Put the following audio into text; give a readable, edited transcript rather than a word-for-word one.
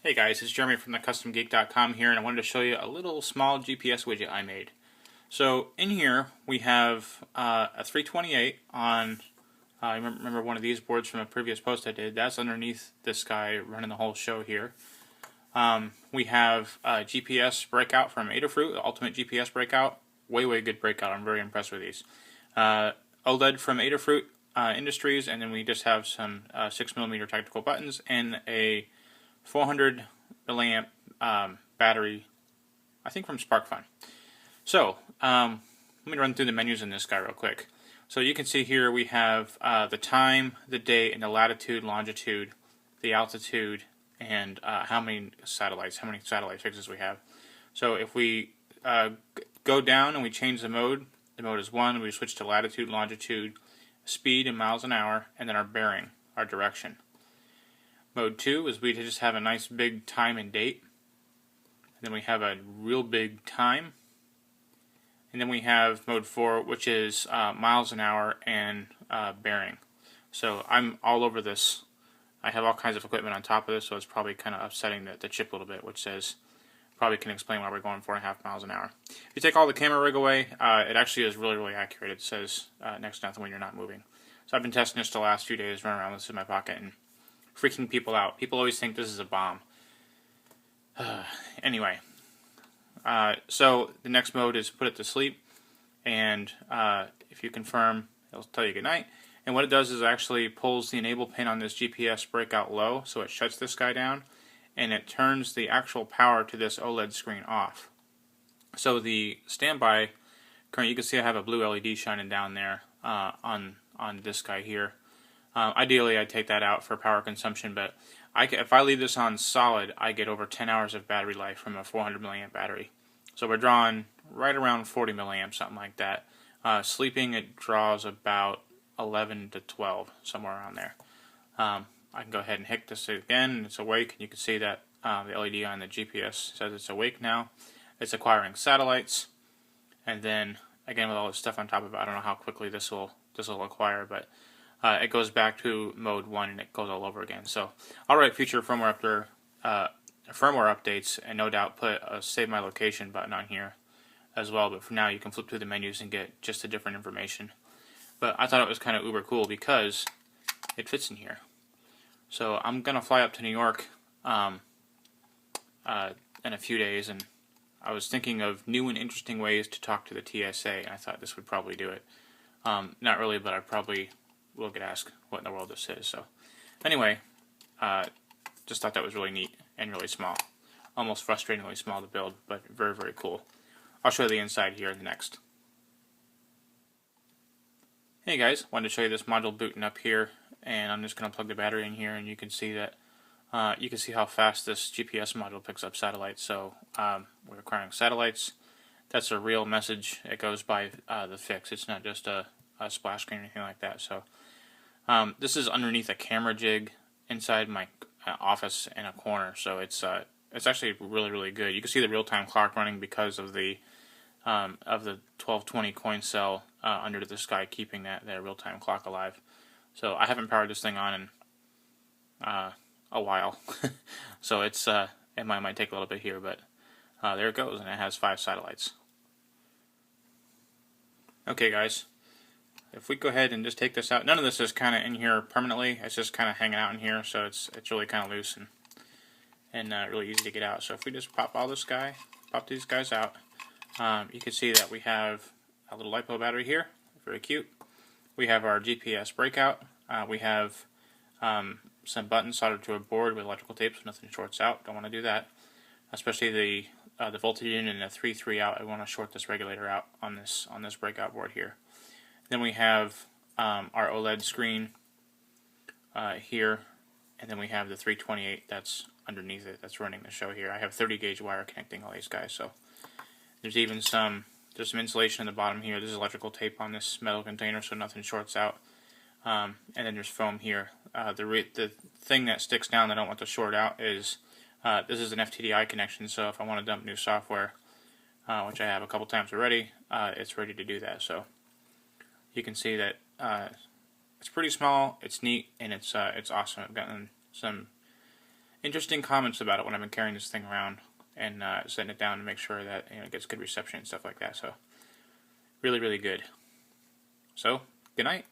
Hey guys, it's Jeremy from thecustomgeek.com here, and I wanted to show you a little small GPS widget I made. So in here we have a 328 on, I remember one of these boards from a previous post I did. That's underneath this guy running the whole show here. We have a GPS breakout from Adafruit, the ultimate GPS breakout. Way good breakout. I'm very impressed with these. OLED from Adafruit Industries, and then we just have some 6mm tactical buttons and a 400 milliamp battery, I think from Sparkfun. So let me run through the menus in this guy real quick. So you can see here we have the time, the date, and the latitude, longitude, the altitude, and how many satellite fixes we have. So if we go down and we change the mode is 1. We switch to latitude, longitude, speed in miles an hour, and then our bearing, our direction. Mode 2 is we just have a nice big time and date. And then we have a real big time. And then we have mode 4, which is miles an hour and bearing. So I'm all over this. I have all kinds of equipment on top of this, so it's probably kind of upsetting the chip a little bit, which says, probably can explain why we're going 4.5 miles an hour. If you take all the camera rig away, it actually is really accurate. It says next to nothing when you're not moving. So I've been testing this the last few days, running around with this in my pocket, and freaking people out. People always think this is a bomb. Anyway, so the next mode is put it to sleep, and if you confirm, it'll tell you good night. And what it does is it actually pulls the enable pin on this GPS breakout low, so it shuts this guy down, and it turns the actual power to this OLED screen off. So the standby current, you can see I have a blue LED shining down there on this guy here. Ideally, I'd take that out for power consumption, but if I leave this on solid, I get over 10 hours of battery life from a 400 milliamp battery. So we're drawing right around 40 milliamps, something like that. Sleeping, it draws about 11 to 12, somewhere around there. I can go ahead and hit this again, and it's awake, and you can see that the LED on the GPS says it's awake now. It's acquiring satellites, and then again with all this stuff on top of it, I don't know how quickly this will acquire, but it goes back to mode 1 and it goes all over again. So I'll write future firmware updates, and no doubt put a save my location button on here as well. But for now, you can flip through the menus and get just the different information. But I thought it was kind of uber cool because it fits in here. So I'm gonna fly up to New York in a few days, and I was thinking of new and interesting ways to talk to the TSA, and I thought this would probably do it. Not really, but I probably will get asked what in the world this is. So anyway, just thought that was really neat and really small. Almost frustratingly small to build, but very cool. I'll show you the inside here in the next. Hey guys, wanted to show you this module booting up here, and I'm just going to plug the battery in here, and you can see that you can see how fast this GPS module picks up satellites. So we're acquiring satellites. That's a real message. It goes by the fix. It's not just a splash screen or anything like that. So this is underneath a camera jig inside my office in a corner. So it's actually really good. You can see the real-time clock running because of the 1220 coin cell under this guy, keeping that real-time clock alive. So I haven't powered this thing on in a while, so it's it might take a little bit here, but there it goes, and it has 5 satellites. Okay, guys, if we go ahead and just take this out, none of this is kind of in here permanently. It's just kind of hanging out in here, so it's really kind of loose and really easy to get out. So if we just pop these guys out, you can see that we have a little LiPo battery here, very cute. We have our GPS breakout. We have some buttons soldered to a board with electrical tape so nothing shorts out. Don't want to do that, especially the voltage in and the 3 out. I want to short this regulator out on this breakout board here. Then we have our OLED screen here, and then we have the 328 that's underneath it that's running the show here. I have 30 gauge wire connecting all these guys, so there's even some insulation in the bottom here. There's electrical tape on this metal container so nothing shorts out. And then there's foam here. The thing that sticks down that I don't want to short out is this is an FTDI connection, so if I want to dump new software, which I have a couple times already, it's ready to do that. So you can see that it's pretty small, it's neat, and it's awesome. I've gotten some interesting comments about it when I've been carrying this thing around and setting it down to make sure that it gets good reception and stuff like that. So really, really good. So, good night.